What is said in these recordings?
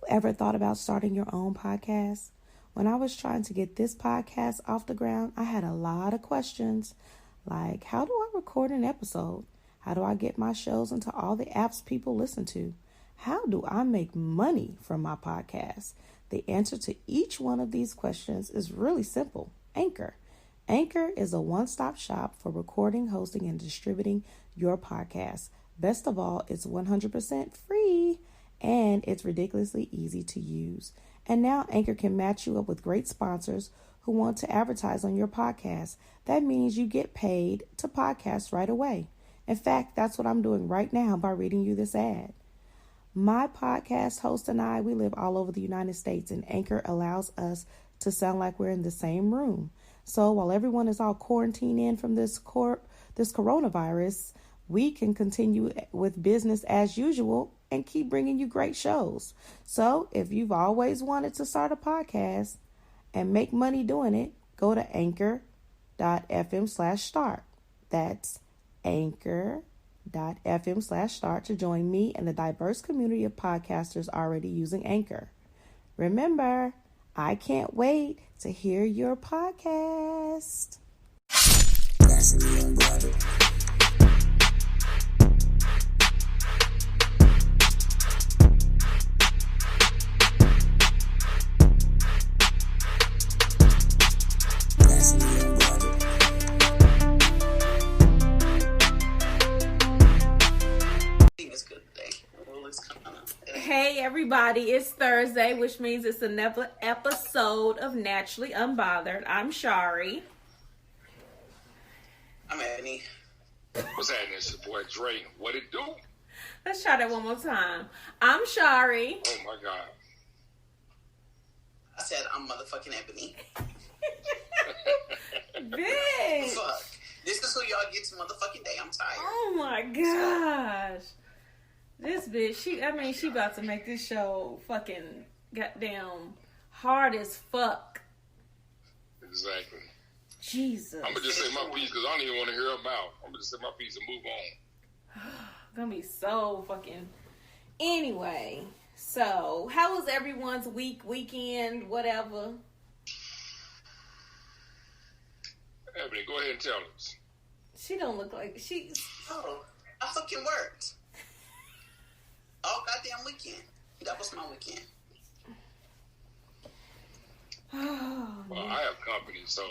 ever thought about starting your own podcast? When I was trying to get this podcast off the ground, I had a lot of questions like, how do I record an episode? How do I get my shows into all the apps people listen to? How do I make money from my podcast? The answer to each one of these questions is really simple. Anchor. Anchor is a one-stop shop for recording, hosting, and distributing your podcast. Best of all, it's 100% free and it's ridiculously easy to use. And now Anchor can match you up with great sponsors who want to advertise on your podcast. That means you get paid to podcast right away. In fact, that's what I'm doing right now by reading you this ad. My podcast host and I, we live all over the United States, and Anchor allows us to sound like we're in the same room. So while everyone is all quarantined in from this coronavirus, we can continue with business as usual and keep bringing you great shows. So if you've always wanted to start a podcast and make money doing it, go to anchor.fm/start. That's anchor.fm/start to join me and the diverse community of podcasters already using Anchor. Remember, I can't wait to hear your podcast. Hey everybody, it's Thursday, which means it's another episode of Naturally Unbothered. I'm Shari. I'm Annie. What's happening? It's your boy Dre. What it do? Let's try that one more time. I'm Shari. Oh my God. I said I'm motherfucking Ebony. Bitch. Fuck. This is who y'all get to motherfucking day. I'm tired. Oh my gosh. This bitch, she about to make this show fucking goddamn hard as fuck. Exactly. Jesus. I'm gonna just say my piece because I don't even want to hear about. I'm gonna just say my piece and move on. Gonna be so fucking. Anyway, so how was everyone's weekend, whatever? Ebony, go ahead and tell us. She don't look like she. Oh, I fucking worked. All goddamn weekend. That was my weekend. Well, I have company, so.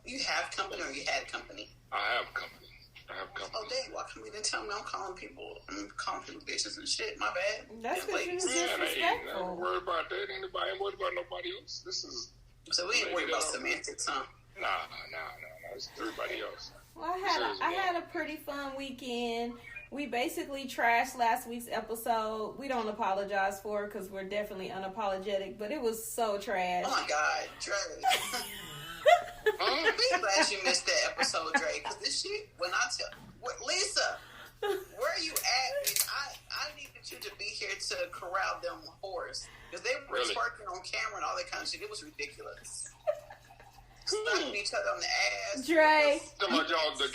You have company or you had company? I have company. Oh, dang. Why come you didn't tell me I'm calling people bitches and shit? My bad. That's what you disrespectful. I'm worried about that. Anybody ain't worried about nobody else. This is. So we ain't worried about semantics, huh? Nah. It's everybody else. Well, I had a pretty fun weekend. We basically trashed last week's episode. We don't apologize for it because we're definitely unapologetic, but it was so trash. Oh my God, Dre. I'm glad you missed that episode, Dre, because this shit, when I tell... Lisa, where are you at? I needed you to be here to corral them whores, because they were twerking on camera and all that kind of shit. It was ridiculous. Slapping each other on the ass. Dre. Talking about y'all, the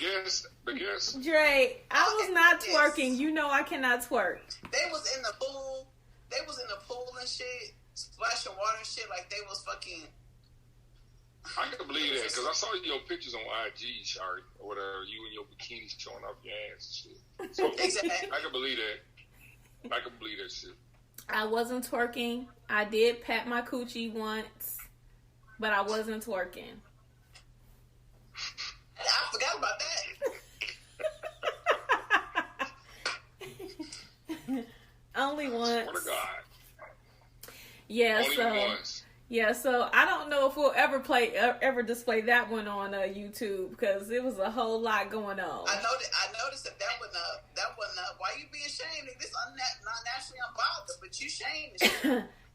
guests. Dre, I was not twerking. You know I cannot twerk. They was in the pool. They was in the pool and shit, splashing water and shit like they was fucking... I can believe that because I saw your pictures on IG, Shari, or whatever. You and your bikini showing off your ass and shit. So exactly. I can believe that. I can believe that shit. I wasn't twerking. I did pat my coochie once, but I wasn't twerking. I forgot about that. Only once. What a God. Yeah, Only once. Yeah, so I don't know if we'll ever display that one on YouTube because it was a whole lot going on. I noticed that wasn't up. Why you being shamed? This not naturally unbothered, but you shamed.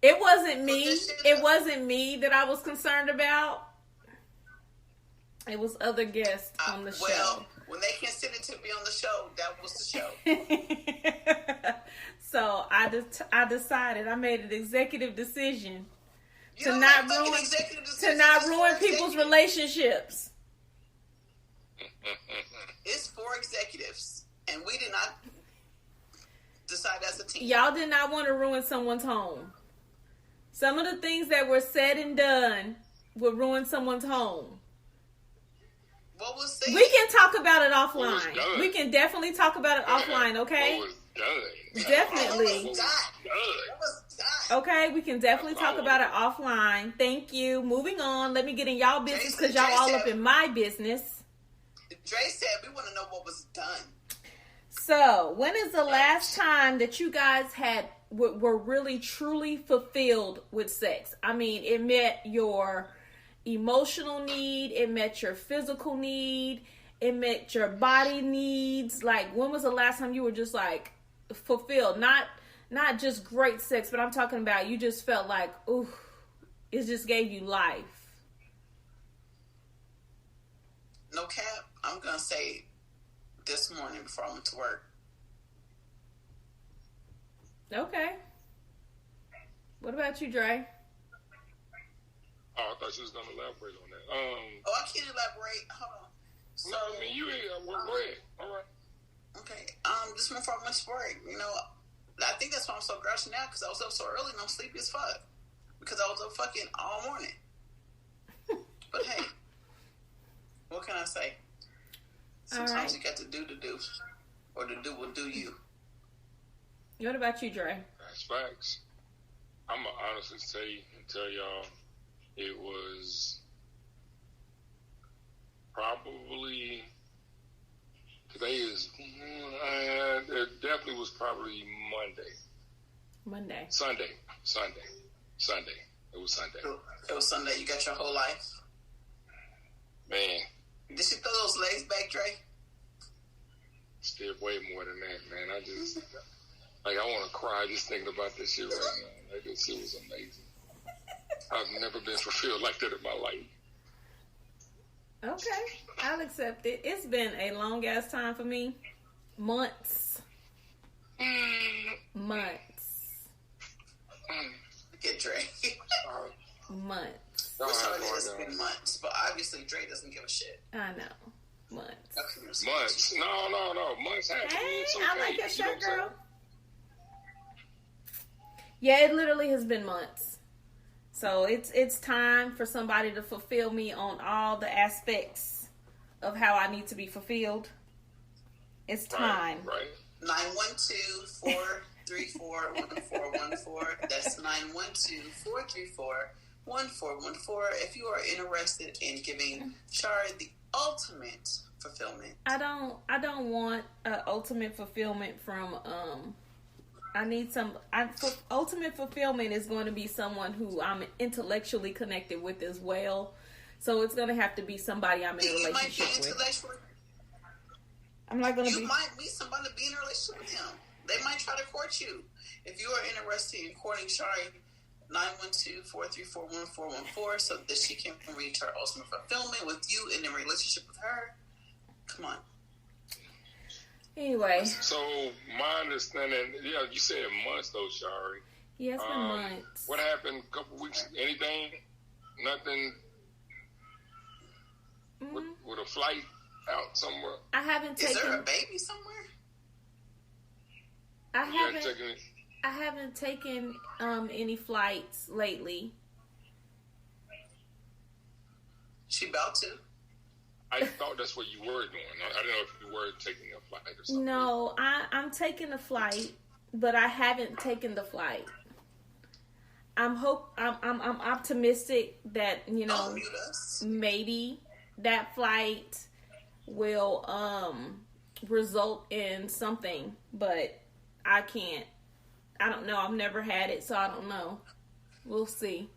It wasn't me. It wasn't me that I was concerned about. It was other guests on the show. Well, when they consented to be on the show, that was the show. So I decided. I made an executive decision. To not ruin people's relationships. It's for executives, and we did not decide as a team. Y'all did not want to ruin someone's home. Some of the things that were said and done would ruin someone's home. What was said? We can talk about it offline. We can definitely talk about it offline, okay? What was done? Definitely. What was done? Okay, we can definitely talk about it offline. Thank you. Moving on. Let me get in y'all business because y'all all up in my business. Dre said we want to know what was done. So, when is the last time that you guys were really truly fulfilled with sex? I mean, it met your emotional need, it met your physical need, it met your body needs. Like, when was the last time you were just like fulfilled? Not just great sex, but I'm talking about you just felt like, ooh, it just gave you life. No cap, I'm gonna say this morning before I went to work. Okay. What about you, Dre? Oh, I thought you was gonna elaborate on that. Oh, I can't elaborate. Hold on. So, no, I mean you. Go ahead. All right. Okay. This morning before I went to work, you know, I think that's why I'm so grouchy now because I was up so early and I'm sleepy as fuck because I was up fucking all morning. But hey, what can I say? Sometimes you got to do, or the do will do you. What about you, Dre? That's facts. I'm gonna honestly say and tell y'all, it was probably today is. It definitely was probably Monday. Sunday. It was Sunday. It was Sunday. You got your whole life. Man. Did she throw those legs back, Dre? Still way more than that, man. I just, like, I want to cry just thinking about this shit right now. Like, this shit was amazing. I've never been fulfilled like that in my life. Okay, I'll accept it. It's been a long ass time for me. Months. Look at Dre. Months. I'm sorry that it's been months, but obviously Dre doesn't give a shit. I know. Months. Okay, months. No. Months happen. Hey, it's okay. I like your shirt, girl. Yeah, it literally has been months. So it's time for somebody to fulfill me on all the aspects of how I need to be fulfilled. It's time. Right. 912-434-1414. That's 912-434-1414. If you are interested in giving Shari the ultimate fulfillment. I don't want ultimate fulfillment from I need ultimate fulfillment is going to be someone who I'm intellectually connected with as well. So it's going to have to be somebody I'm in a relationship with. I'm not going to be. You might meet somebody to be in a relationship with him. They might try to court you. If you are interested in courting Shari, 912-434-1414 so that she can reach her ultimate fulfillment with you in a relationship with her. Come on. Anyway. So, my understanding, yeah, you said months though, Shari. Yeah, it's been months. What happened a couple weeks? Anything? Nothing? With a flight out somewhere? I haven't taken... Is there a baby somewhere? I haven't taken any flights lately. She about to? I thought that's what you were doing. I don't know if you were taking a flight or something. No, I'm taking a flight, but I haven't taken the flight. I'm optimistic that, you know, maybe that flight will result in something, but I don't know. I've never had it, so I don't know. We'll see.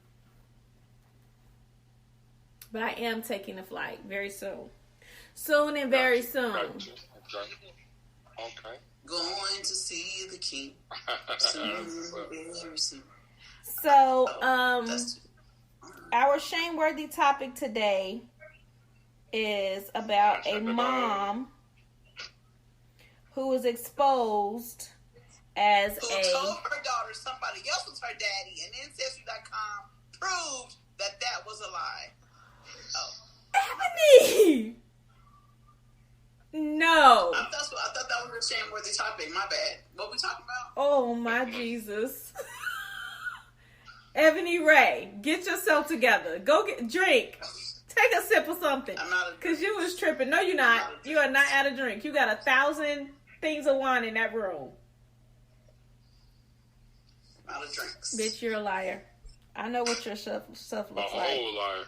But I am taking a flight very soon. Soon and very soon. Okay. Going to see the king. Soon and very soon. So, our shame-worthy topic today is about a mom who was exposed as who told her daughter somebody else was her daddy, and Ancestry.com proved that was a lie. Oh. Ebony! No. I thought that was a shame-worthy topic. My bad. What we talking about? Oh my Jesus. Ebony Ray, get yourself together. Go drink. Take a sip of something. I'm not. Because you was tripping. No, you're not. You are not out of drink. You got 1,000 things of wine in that room. Out of drinks. Bitch, you're a liar. I know what your stuff looks like. whole liar.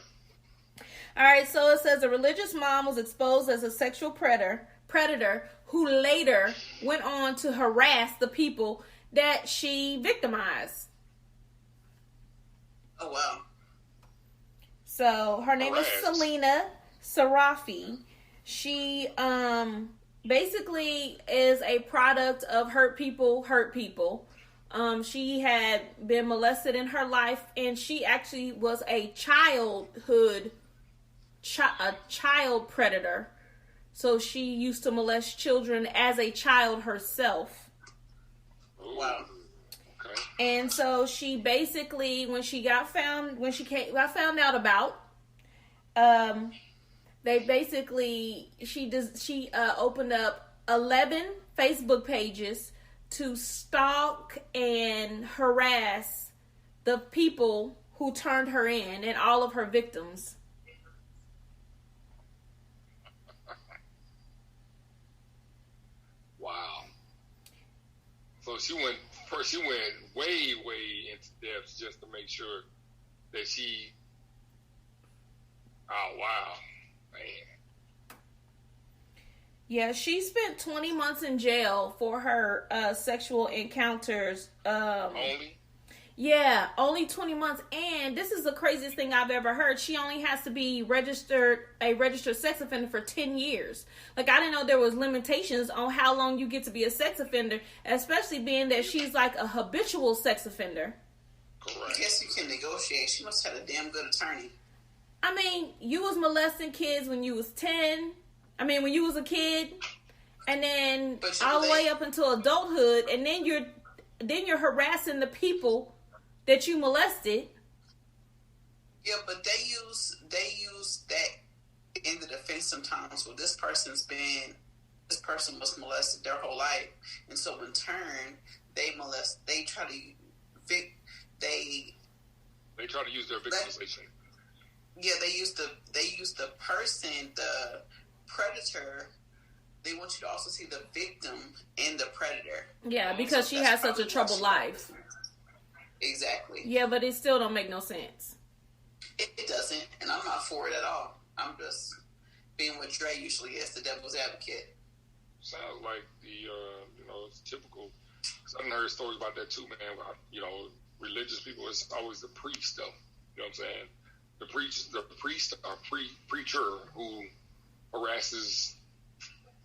All right, so it says a religious mom was exposed as a sexual predator who later went on to harass the people that she victimized. Oh, wow. So her name is Selena Sarafi. She basically is a product of hurt people. She had been molested in her life, and she actually was a child predator. So she used to molest children as a child herself. Wow. Okay. And so she basically, when she got found out about, she opened up 11 Facebook pages to stalk and harass the people who turned her in and all of her victims. Wow. So she went way into depth just to make sure that she. Oh wow, man. Yeah, she spent 20 months in jail for her sexual encounters. Only? Yeah, only 20 months. And this is the craziest thing I've ever heard. She only has to be a registered sex offender for 10 years. Like, I didn't know there was limitations on how long you get to be a sex offender, especially being that she's like a habitual sex offender. Correct. I guess you can negotiate. She must have a damn good attorney. I mean, you was molesting kids when you was 10. When you was a kid, and then all the way up until adulthood, and then you're harassing the people that you molested. Yeah, but they use that in the defense sometimes. Well, this person was molested their whole life, and so in turn they try to use their victimization. Yeah, they use the person, the predator. They want you to also see the victim and the predator. Yeah, because she has such a troubled life. Exactly. Yeah, but it still don't make no sense. It doesn't, and I'm not for it at all. I'm just being what Dre usually is, the devil's advocate. Sounds like it's typical. Cause I've heard stories about that too, man. About, religious people, it's always the priest, though. You know what I'm saying? The priest or preacher who harasses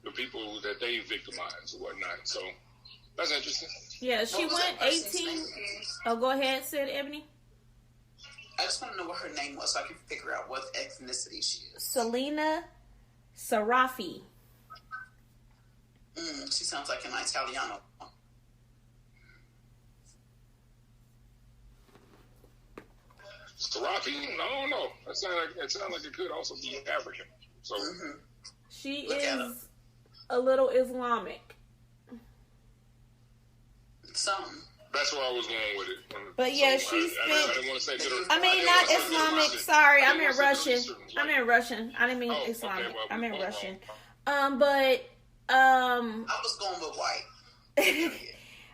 the people that they victimize or whatnot. So that's interesting. Yeah, she went 18. Oh, go ahead, said Ebony. I just want to know what her name was so I can figure out what ethnicity she is. Selena Sarafi. She sounds like an Italiano. Sarafi? I don't know. It sounds like it could also be African. So she is a little Islamic. Something. That's where I was going with it. But yeah, so she spent. I didn't want to say not Islamic. Sorry, I meant Russian. I meant Russian. I didn't mean Islamic. Okay, well, I meant Russian. I was going with white.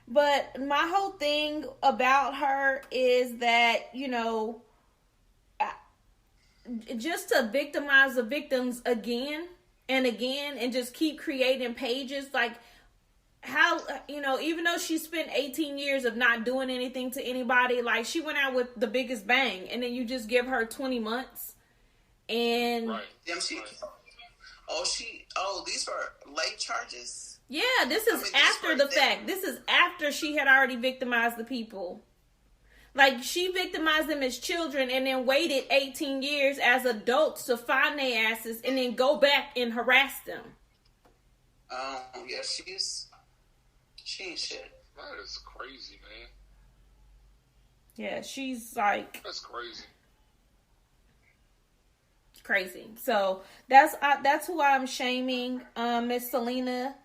But my whole thing about her is that, just to victimize the victims again and again and just keep creating pages, like, how, even though she spent 18 years of not doing anything to anybody, like, she went out with the biggest bang, and then you just give her 20 months, and... Right. These were late charges? Yeah, this is after the fact. This is after she had already victimized the people. Like, she victimized them as children and then waited 18 years as adults to find their asses and then go back and harass them. Yeah, she ain't shit. That is crazy, man. Yeah, she's like... That's crazy. Crazy. So, that's who I'm shaming, Miss Selena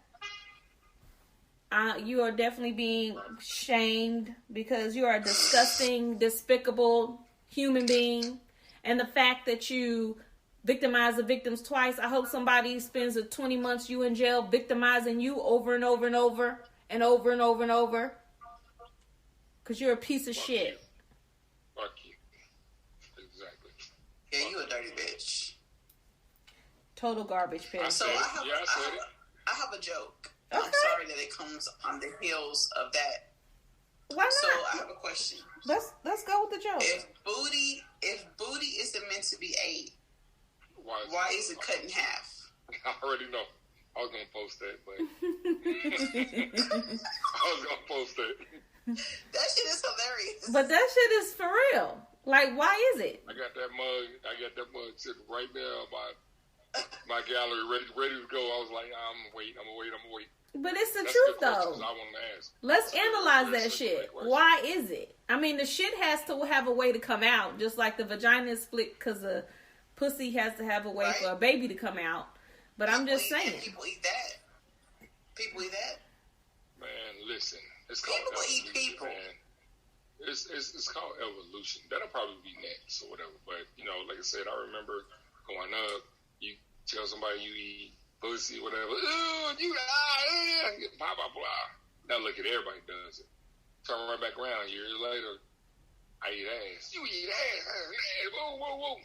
You are definitely being shamed because you are a disgusting, despicable human being. And the fact that you victimize the victims twice, I hope somebody spends the 20 months you in jail victimizing you over and over and over and over and over and over. Because you're a piece of shit. Fuck you. Exactly. Yeah, you a dirty bitch. Total garbage pit. So I have a joke. Okay. I'm sorry that it comes on the heels of that. Why not? So I have a question. Let's go with the joke. If booty isn't meant to be ate, why is it cut in half? I already know. I was gonna post that, but That shit is hilarious. But that shit is for real. Like, why is it? I got that mug sitting right there on my gallery, ready to go. I was like, I'm gonna wait. But it's the truth, though. I want to ask. Let's analyze that shit. Why is it? I mean, the shit has to have a way to come out, just like the vagina is split because the pussy has to have a way for a baby to come out. But I'm just saying. People eat that. People eat that. Man, listen. It's called people eat people. Man. It's called evolution. That'll probably be next or whatever. But, like I said, I remember growing up, you tell somebody you eat pussy, whatever. Blah, blah, blah. Now look at everybody does it. Turn right back around years later. I eat ass. You eat ass. Whoa.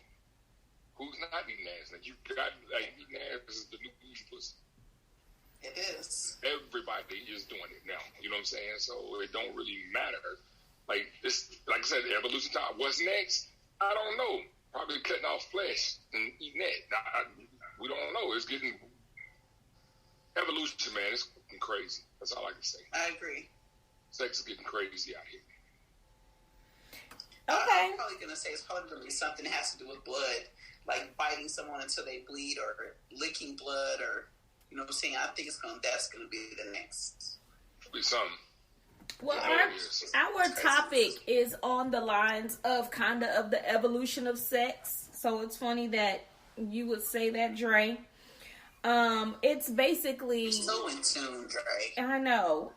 Who's not eating ass? Like, you got, eating ass is the new pussy. It is. Everybody is doing it now. You know what I'm saying? So it don't really matter. Like I said, evolution time. What's next? I don't know. Probably cutting off flesh and eating that. We don't know. It's getting evolution, man. It's getting crazy. That's all I can say. I agree. Sex is getting crazy out here. Okay. I'm probably gonna say it's probably gonna be something that has to do with blood, like biting someone until they bleed, or licking blood, or you know what I'm saying. I think that's gonna be the next. Be something. Well, our topic is on the lines of kind of the evolution of sex. So it's funny that you would say that, Dre. It's basically... You're so in tune, Dre. I know.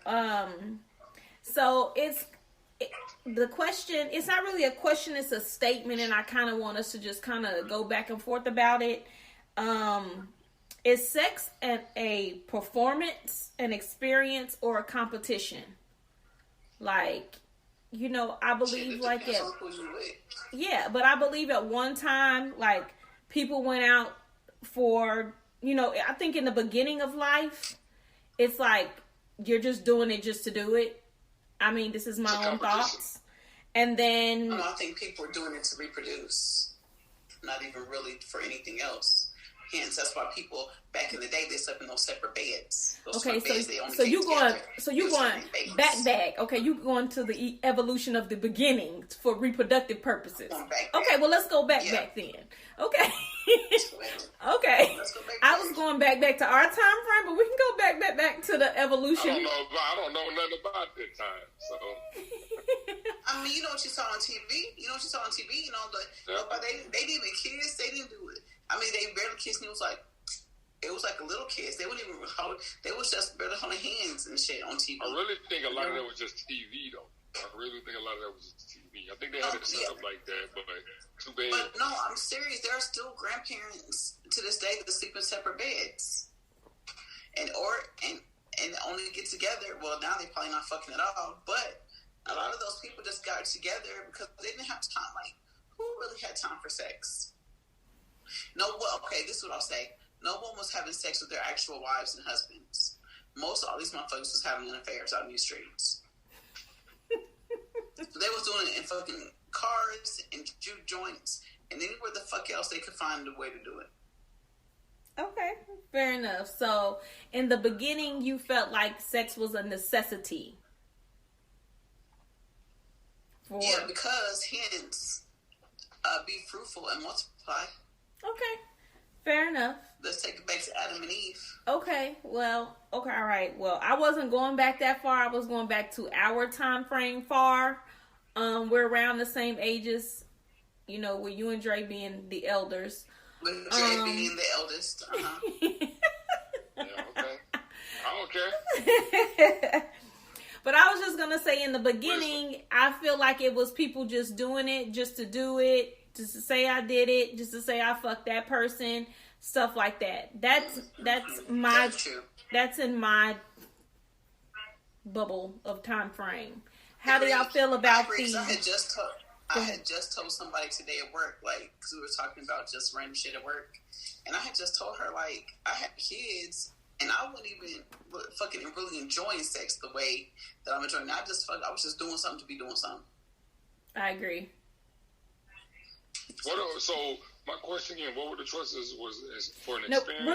So the question, it's not really a question, it's a statement, and I kind of want us to just kind of go back and forth about it. Is sex a performance, an experience, or a competition? Like, I believe like it. Yeah, but I believe at one time, like, people went out for, I think in the beginning of life, it's like, you're just doing it just to do it. I mean, this is my own thoughts. And then... I think people are doing it to reproduce. Not even really for anything else. Hence, that's why people back in the day they slept in those separate beds. So you going back. Okay, you going to the evolution of the beginning for reproductive purposes. Okay, well let's go back then. Okay. Okay. I was going back to our time frame, but we can go back to the evolution. I don't know nothing about that time. So. I mean, you know what you saw on TV. They didn't even kiss. They didn't do it. I mean, they barely kissed, and it was like a little kiss. They wouldn't even hold. They was just barely holding hands and shit on TV. I really think a lot of that was just TV, though. I really think a lot of that was just TV. I think they had it set up like that, but too bad. But no, I'm serious. There are still grandparents to this day that sleep in separate beds, and only get together. Well, now they're probably not fucking at all. But a lot of those people just got together because they didn't have time. Like, who really had time for sex? This is what I'll say. No one was having sex with their actual wives and husbands. Most of all these motherfuckers was having affairs out in these streets. So they was doing it in fucking cars and juke joints and anywhere the fuck else they could find a way to do it. Okay, fair enough. So in the beginning, you felt like sex was a necessity. Yeah, because hence, be fruitful and multiply. Okay, fair enough. Let's take it back to Adam and Eve. Okay, all right. Well, I wasn't going back that far. I was going back to our time frame far. We're around the same ages, with you and Dre being the elders. With Dre being the eldest. Yeah, okay. I Okay. But I was just going to say in the beginning, I feel like it was people just doing it just to do it, just to say I did it, just to say I fucked that person, stuff like that. That's in my bubble of time frame. How do y'all feel about these? I had just told somebody today at work, like, because we were talking about just random shit at work, and I had just told her, like, I had kids, and I wouldn't even fucking really enjoying sex the way that I'm enjoying. I was just doing something to be doing something. I agree. So my question again, what were the choices? Was for an experience?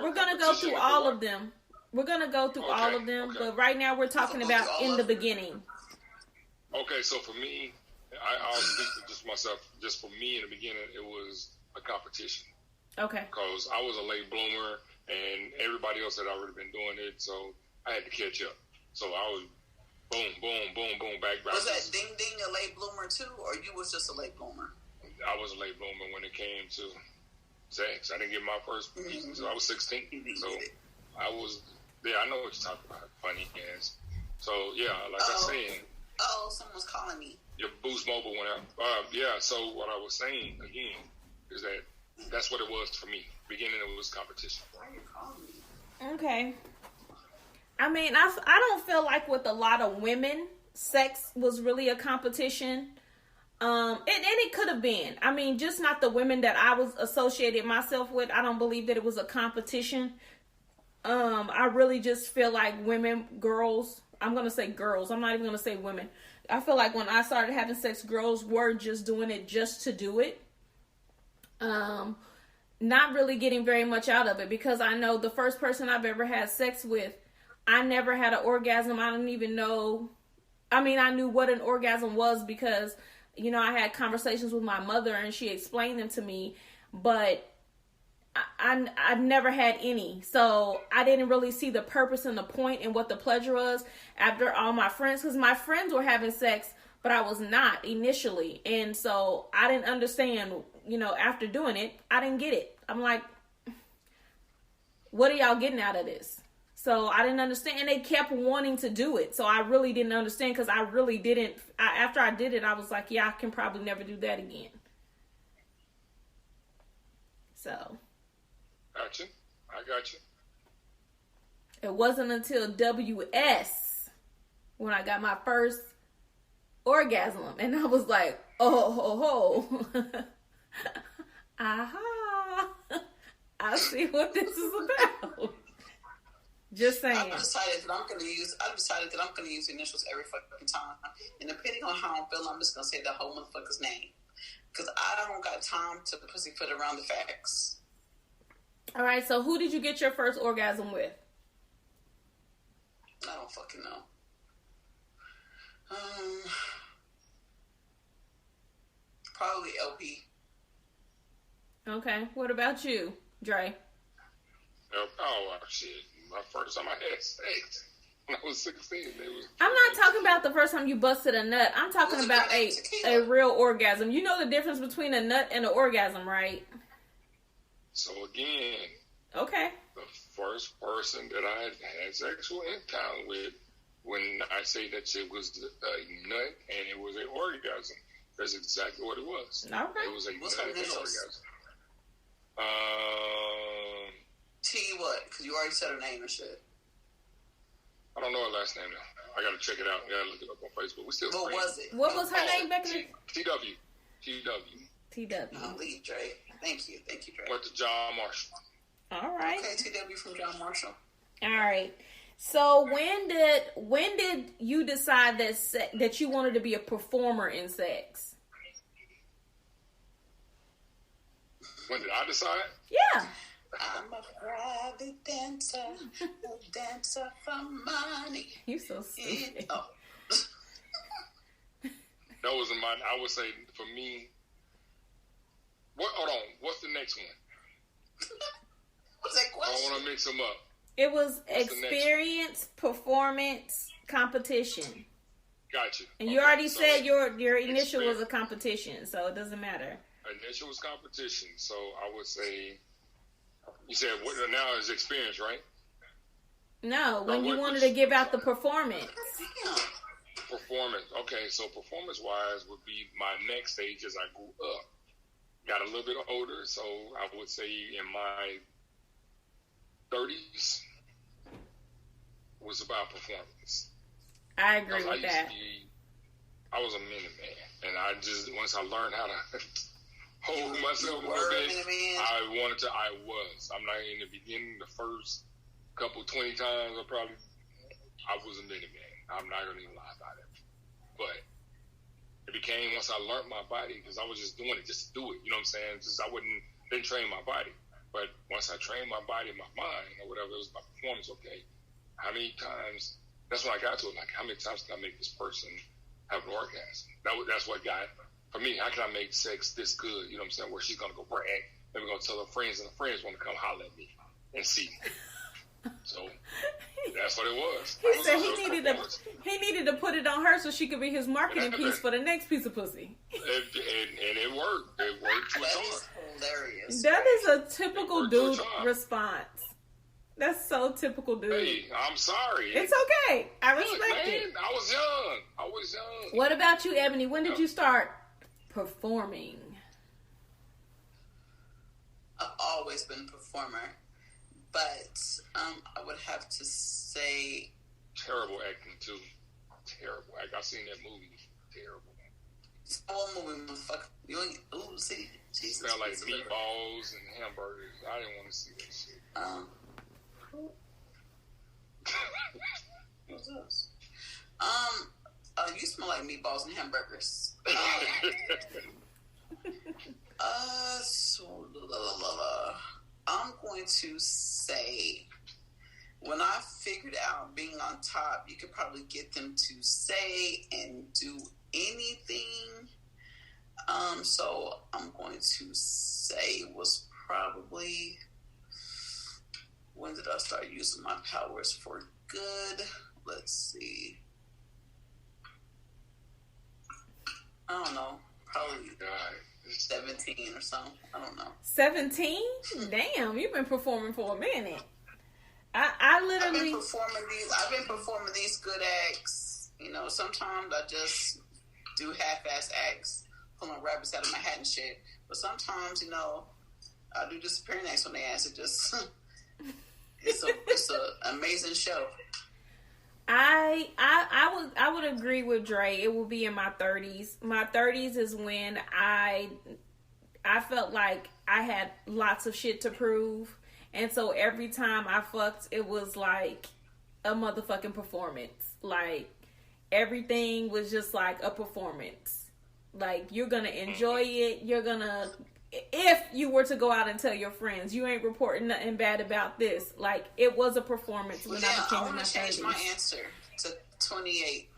We're gonna go through all of them. We're gonna go through all of them, but right now we're talking about in the beginning. Okay, so for me, I'll speak to just myself. Just for me in the beginning, it was a competition. Okay. Because I was a late bloomer, and everybody else had already been doing it, so I had to catch up. So I was boom, boom, boom, boom, back. Was that ding ding a late bloomer too, or you was just a late bloomer? I was a late bloomer when it came to sex. I didn't get my first piece until I was 16. So I was there. I know what you're talking about. Funny ass. So yeah, like I said. Oh, someone's calling me. Your Boost Mobile went out. Yeah. So what I was saying again is that that's what it was for me. Beginning, it was competition. Why are you calling me? Okay. I mean, I don't feel like with a lot of women, sex was really a competition. And it could have been. I mean, just not the women that I was associated myself with. I don't believe that it was a competition. I really just feel like women, girls, I'm going to say girls. I'm not even going to say women. I feel like when I started having sex, girls were just doing it just to do it. Not really getting very much out of it, because I know the first person I've ever had sex with, I never had an orgasm. I don't even know. I mean, I knew what an orgasm was because, you know, I had conversations with my mother and she explained them to me, but I've never had any. So I didn't really see the purpose and the point and what the pleasure was after all my friends, because my friends were having sex, but I was not initially. And so I didn't understand, you know, after doing it, I didn't get it. I'm like, what are y'all getting out of this? So I didn't understand. And they kept wanting to do it. So I really didn't understand, because I really didn't. After I did it, I was like, yeah, I can probably never do that again. So. Gotcha. I got you. It wasn't until WS when I got my first orgasm. And I was like, oh, ho, ho. Aha. I see what this is about. Just saying. I've decided that I'm going to use initials every fucking time. And depending on how I'm feeling, I'm just going to say the whole motherfucker's name. Because I don't got time to pussyfoot around the facts. All right, so who did you get your first orgasm with? I don't fucking know. Probably LP. Okay, what about you, Dre? Oh, shit. My first time I had sex when I was 16. I'm not talking about the first time you busted a nut. I'm talking about a real orgasm. You know the difference between a nut and an orgasm, right? So again, okay. The first person that I had sexual encounter with, when I say that shit was a nut and it was an orgasm, that's exactly what it was. Okay. It was a nut and an orgasm. T what? Because you already said her name and shit. I don't know her last name now. I gotta check it out. I gotta look it up on Facebook. We still. What was it? What was her name back then? TW. Lead Dre. Thank you, Dre. Went to John Marshall. All right. Okay, TW from John Marshall. All right. So when did you decide that you wanted to be a performer in sex? When did I decide? Yeah. I'm a private dancer, a dancer for money. You so stupid. Oh. That wasn't mine. I would say for me. Hold on. What's the next one? What's that question? I don't want to mix them up. It was experience, performance, competition. Gotcha. And you already said your initial was a competition, so it doesn't matter. Initial was competition, so I would say. You said what now is experience, right? No, when you wanted to give out the performance. Performance. Okay, so performance-wise would be my next stage as I grew up. Got a little bit older, so I would say in my 30s was about performance. I agree with that. I was a minute man, and I just, once I learned how to hold myself a little bit, I was. I'm not in the beginning, the first couple 20 times, I was a minute man. I'm not going to even lie about it. But it became, once I learned my body, because I was just doing it just to do it, you know what I'm saying? Just didn't train my body. But once I trained my body and my mind, or whatever, it was my performance, okay, how many times, that's when I got to it, like, how many times can I make this person have an orgasm? That's what got, for me, how can I make sex this good, you know what I'm saying, where she's going to go brag, then we're going to tell her friends, and the friends want to come holler at me and see. So that's what it was. He said he needed to put it on her so she could be his marketing piece for the next piece of pussy. And it worked. It worked to a charm. Hilarious. That is a typical dude response. That's so typical dude. Hey, I'm sorry. It's okay. I respect it. I was young. What about you, Ebony? When did you start performing? I've always been a performer. But I would have to say... Terrible acting, too. Terrible. I've seen that movie. Terrible. What movie, motherfucker? You ain't... Ooh, see? Jesus. Smell like meatballs and hamburgers. I didn't want to see that shit. What's this? You smell like meatballs and hamburgers. I'm going to say, when I figured out being on top, you could probably get them to say and do anything. So I'm going to say it was probably, when did I start using my powers for good? Let's see. I don't know. Probably 17 or something. I don't know. 17? Damn, you've been performing for a minute. I literally... I've been performing these good acts. You know, sometimes I just do half-ass acts, pulling rabbits out of my hat and shit. But sometimes, you know, I do disappearing acts on their ass. It just... it's an amazing show. I would agree with Dre. It will be in my 30s. My 30s is when I felt like I had lots of shit to prove. And so every time I fucked, it was like a motherfucking performance. Like everything was just like a performance. Like you're going to enjoy it. You're going to, if you were to go out and tell your friends, you ain't reporting nothing bad about this. Like it was a performance when I became in my 30s. I want to change my answer to 28.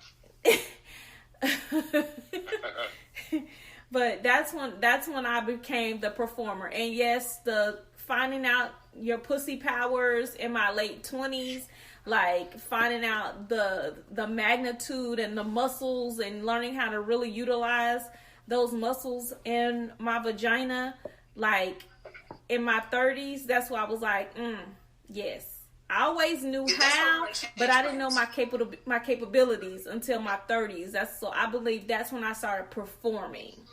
But that's when I became the performer. And yes, the finding out your pussy powers in my late 20s, like finding out the magnitude and the muscles and learning how to really utilize those muscles in my vagina, like in my 30s, that's why I was like, yes. I always knew how, but I didn't know my capabilities until my 30s. So I believe that's when I started performing.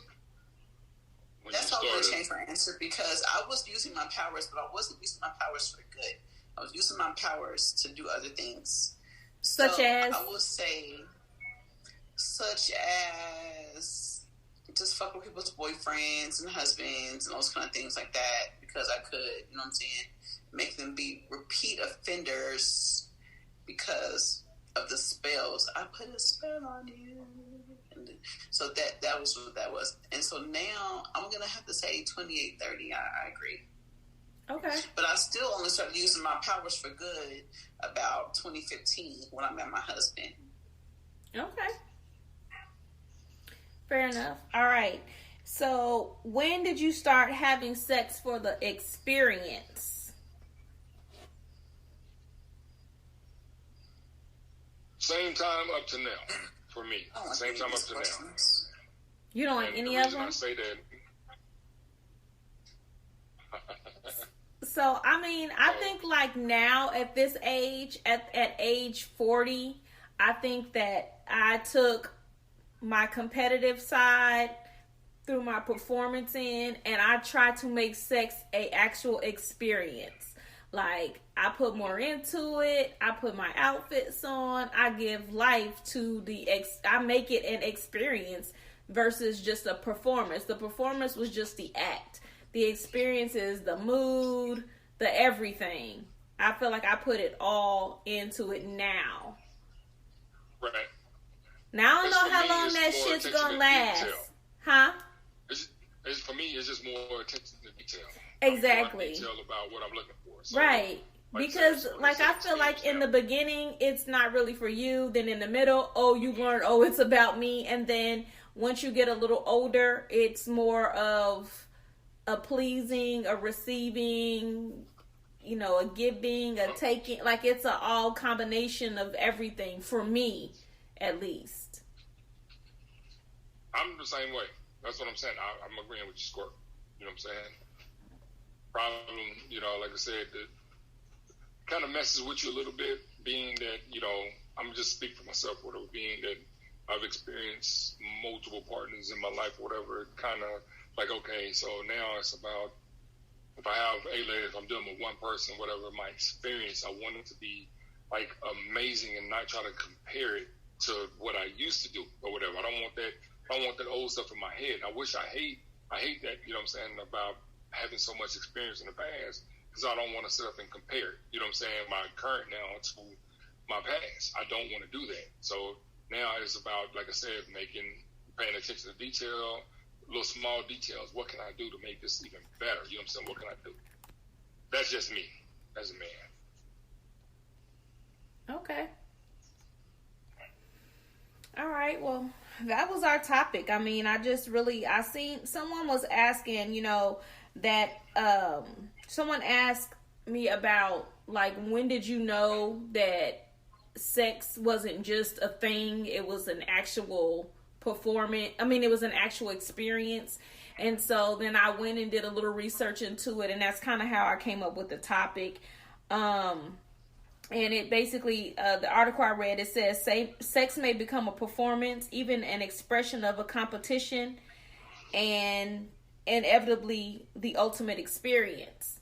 That's how I'm going to change my answer, because I was using my powers, but I wasn't using my powers for good. I was using my powers to do other things. Such as? I would say, such as just fuck with people's boyfriends and husbands and those kind of things like that, because I could, you know what I'm saying, make them be repeat offenders because of the spells. I put a spell on you. And so that was what that was. And so now I'm going to have to say 28, 30. I agree. Okay. But I still only started using my powers for good about 2015 when I met my husband. Okay. Fair enough. All right. So when did you start having sex for the experience? Same time up to now. For me, same time up to now. You don't like any of them? I say that. So, I mean, I think like now at this age, at age 40, I think that I took my competitive side through my performance and I try to make sex a actual experience. Like, I put more into it. I put my outfits on. I give life to I make it an experience versus just a performance. The performance was just the act. The experience is the mood, the everything. I feel like I put it all into it now. Right. Now I don't know how long that shit's gonna last. Huh? For me, it's just more attention to detail. Exactly. Detail about what I'm looking for. So, right. Because, like, I feel like in the beginning, it's not really for you. Then in the middle, you learn, it's about me. And then once you get a little older, it's more of a pleasing, a receiving, a giving, a taking. Like, it's a all combination of everything for me, at least. I'm the same way. That's what I'm saying. I'm agreeing with you, Squirt. You know what I'm saying? Problem, like I said, that kind of messes with you a little bit, being that, I'm just speaking for myself, whatever, being that I've experienced multiple partners in my life, whatever, kind of like, okay, so now it's about, if I have if I'm dealing with one person, whatever, my experience, I want it to be, like, amazing and not try to compare it to what I used to do or whatever. I don't want that old stuff in my head. I hate that, you know what I'm saying, about having so much experience in the past, because I don't want to sit up and compare, you know what I'm saying, my current now to my past. I don't want to do that. So now it's about, like I said, paying attention to detail, little small details. What can I do to make this even better? You know what I'm saying? What can I do? That's just me as a man. Okay. All right. Well, that was our topic. I mean, I seen someone was asking, that someone asked me about, like, when did you know that sex wasn't just a thing, it was an actual performance. I mean, it was an actual experience. And so then I went and did a little research into it, and that's kind of how I came up with the topic. And it basically, the article I read, it says, sex may become a performance, even an expression of a competition, and inevitably the ultimate experience.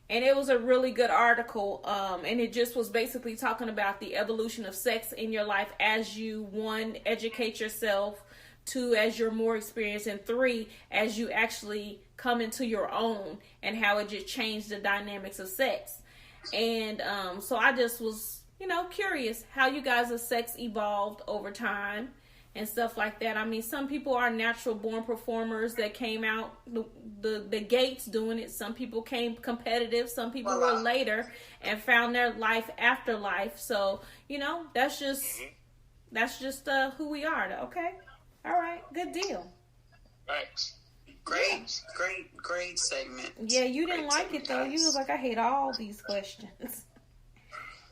And it was a really good article, and it just was basically talking about the evolution of sex in your life as you, 1, educate yourself, 2, as you're more experienced, and 3, as you actually come into your own, and how it just changed the dynamics of sex. And so I just was, curious how you guys' sex evolved over time and stuff like that. I mean, some people are natural born performers that came out the gates doing it. Some people came competitive. Some people were later and found their life after life. So, that's just who we are. Okay. All right. Good deal. Thanks. Great segment. Yeah, you didn't like it though. You was like, I hate all these questions.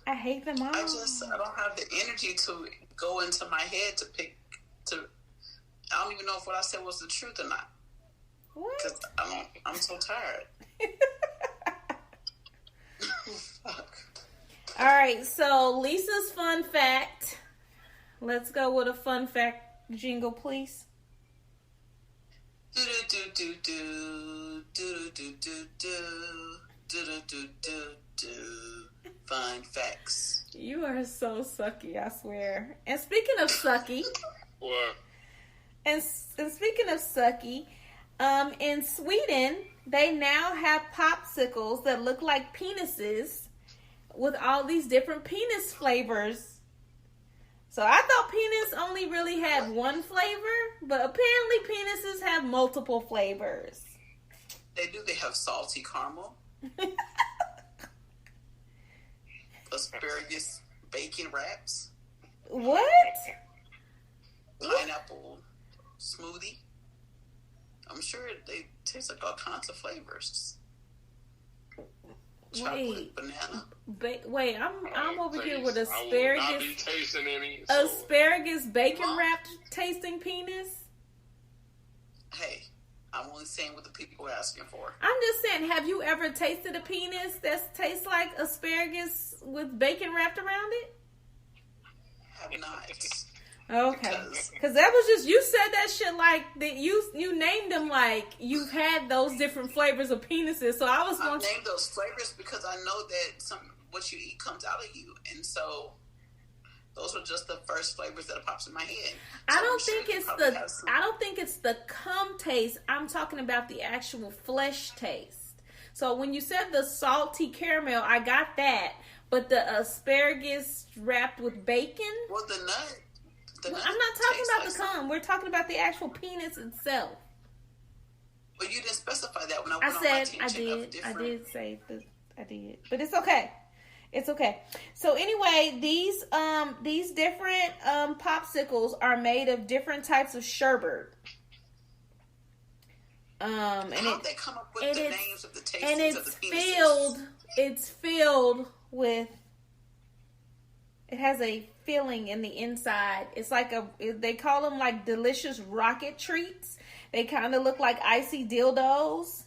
I hate them all. I don't have the energy to go into my head to pick. I don't even know if what I said was the truth or not. What? Because I'm so tired. Fuck. All right, so Lisa's fun fact. Let's go with a fun fact jingle, please. Fun facts. You are so sucky, I swear. And speaking of sucky, What? And speaking of sucky, in Sweden, they now have popsicles that look like penises with all these different penis flavors. So I thought penis only really had one flavor, but apparently penises have multiple flavors. They do. They have salty caramel, asparagus bacon wraps. What? Pineapple smoothie. I'm sure they taste like all kinds of flavors. Chocolate, banana. Wait, I'm over here with I will not be asparagus. tasting any. So. Asparagus bacon wrapped tasting penis. Hey, I'm only saying what the people are asking for. I'm just saying, have you ever tasted a penis that tastes like asparagus with bacon wrapped around it? Have not. Okay, because that was just, you said that shit like that. You named them like you've had those different flavors of penises. So I was going to name those flavors because I know that what you eat comes out of you, and so those were just the first flavors that pops in my head. So I don't think it's the cum taste. I'm talking about the actual flesh taste. So when you said the salty caramel, I got that, but the asparagus wrapped with bacon. Well, the nut. I'm not talking about the cum. We're talking about the actual penis itself. Well, you didn't specify that when I did say that. I did. But it's okay. It's okay. So anyway, these different popsicles are made of different types of sherbet. How did they come up with the names of the tastings of the penises? It's filled with. It has a filling in the inside. It's like they call them like delicious rocket treats. They kind of look like icy dildos.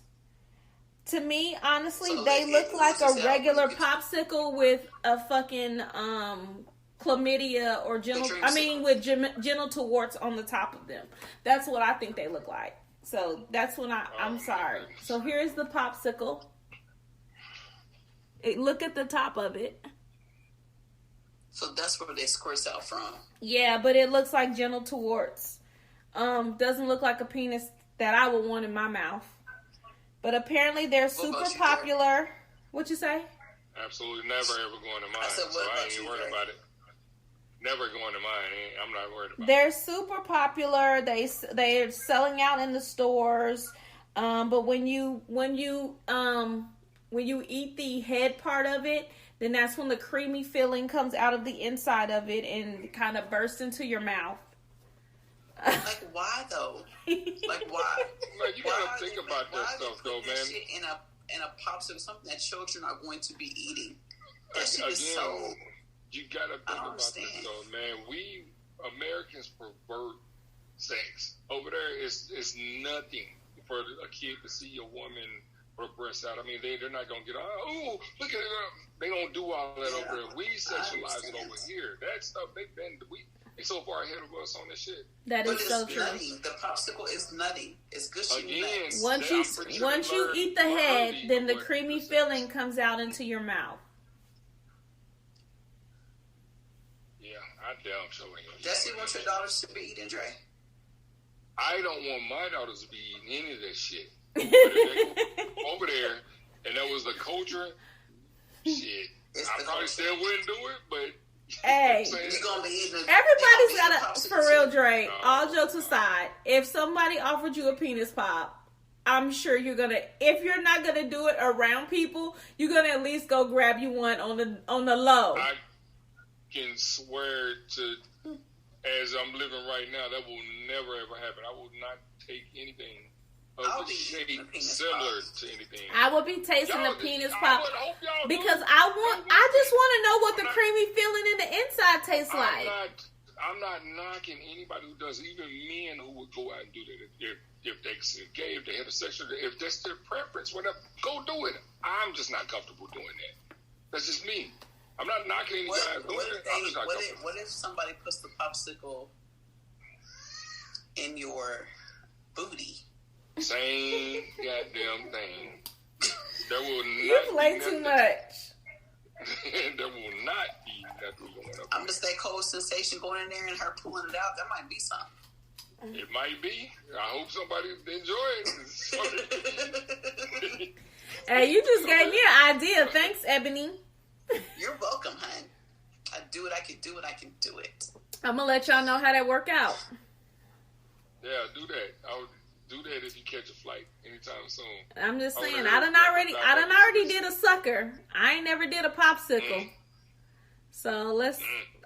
To me, honestly, so they look like a regular popsicle with a fucking chlamydia or with genital warts on the top of them. That's what I think they look like. So that's when I'm sorry. So here's the popsicle. Look at the top of it. So that's where they squirts out from. Yeah, but it looks like genital warts. Doesn't look like a penis that I would want in my mouth. But apparently they're super popular. What you say? Absolutely never ever going to mine. So I ain't even worried about it. Never going to mine. I'm not worried about it. They're super popular. They're selling out in the stores. But when you eat the head part of it, then that's when the creamy filling comes out of the inside of it and kind of bursts into your mouth. Like, why though? Like, why? Like, you gotta think about that stuff, though, man. Shit in a popsicle, something that children are going to be eating. That shit is so. You gotta think about this, though, man. We Americans pervert sex. Over there, it's nothing for a kid to see a woman or breasts out. I mean, they're not gonna get, oh, look at it. They don't do all that over there. We sexualize it over here. That stuff, they're so far ahead of us on this shit. That is so true. Nutty. The popsicle is nutty. It's gushy nuts. Once you eat the head, then the creamy filling comes out into your mouth. Yeah, I damn sure ain't. That's what your daughters should be eating, Dre. I don't want my daughters to be eating any of that shit. But if they go over there, and that was the culture, shit. I probably still wouldn't do it, but. Hey, everybody's got a, for real, Dre, all jokes aside, if somebody offered you a penis pop, I'm sure you're gonna, if you're not gonna do it around people, you're gonna at least go grab you one on the low. I can swear to, as I'm living right now, that will never ever happen. I will not take anything of the shape similar to anything. I would be tasting the penis pop because I just want to know what the creamy feeling in the inside tastes like. I'm not knocking anybody who does, even men who would go out and do that. If they're gay, if they're heterosexual, if that's their preference, whatever, go do it. I'm just not comfortable doing that. That's just me. I'm not knocking any guys doing it. What if somebody puts the popsicle in your booty? Same goddamn thing. There will not you play too much. There will not be nothing going up. I'm gonna say cold sensation going in there and her pulling it out. That might be something. It might be. I hope somebody enjoy it. Hey, you just gave me an idea. Thanks, Ebony. You're welcome, hon. I do it. I can do it. I can do it. I'm gonna let y'all know how that work out. Yeah, do that. I would do that if you catch a flight anytime soon. I'm just saying, I done already did a sucker. I ain't never did a popsicle. So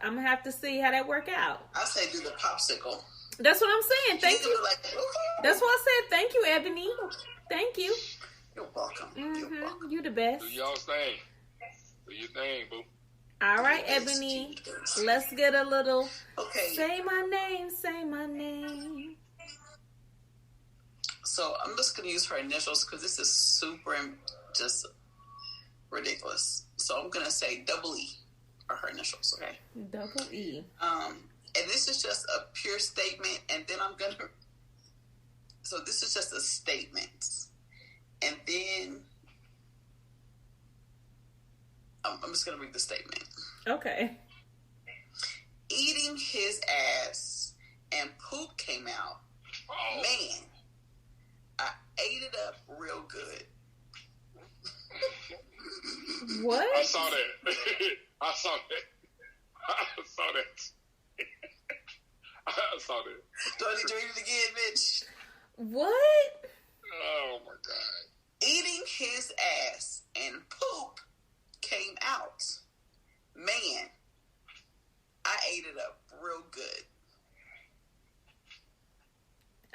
I'm gonna have to see how that work out. I say do the popsicle. That's what I'm saying. Thank you. That's what I said. Thank you, Ebony. Thank you. You're welcome. You're welcome. You the best. Do y'all's thing. Do your thing, boo. All right, Ebony. Let's get a little. Okay. Say my name. Say my name. So I'm just going to use her initials because this is super just ridiculous. So I'm going to say double E are her initials, okay? Double E. And this is just a pure statement, and then I'm going to... So this is just a statement. And then I'm just going to read the statement. Okay. Eating his ass and poop came out. Oh. Man, I ate it up real good. What? I saw that. I saw that. Do I need to read it again, bitch? What? Oh my God. Eating his ass and poop came out. Man, I ate it up real good.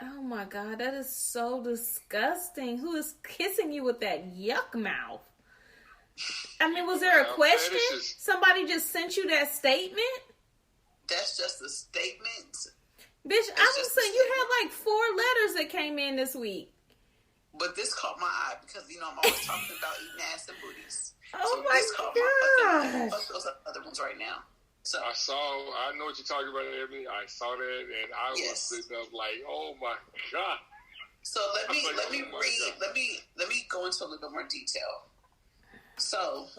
Oh my God, that is so disgusting. Who is kissing you with that yuck mouth? I mean, was there a question? Somebody just sent you that statement? That's just a statement. Bitch, I'm saying you had like 4 letters that came in this week. But this caught my eye because, you know, I'm always talking about eating ass and booties. Oh so my God. Fuck those other ones right now. So I know what you're talking about, Ebony. I saw that, and I was sitting up like, oh my God. So let me go into a little bit more detail. So,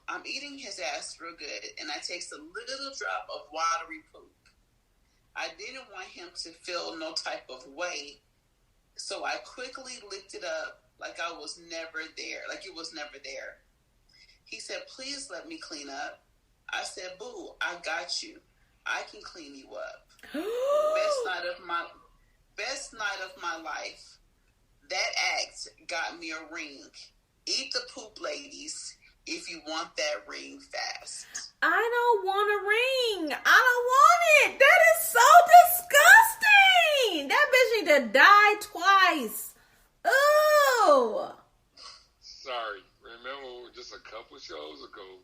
I'm eating his ass real good, and I takes a little drop of watery poop. I didn't want him to feel no type of way, so I quickly licked it up like I was never there, like it was never there. He said, please let me clean up. I said, boo, I got you. I can clean you up. Best night of my life. That act got me a ring. Eat the poop, ladies, if you want that ring fast. I don't want a ring. I don't want it. That is so disgusting. That bitch need to die twice. Ooh. Sorry. Remember just a couple shows ago,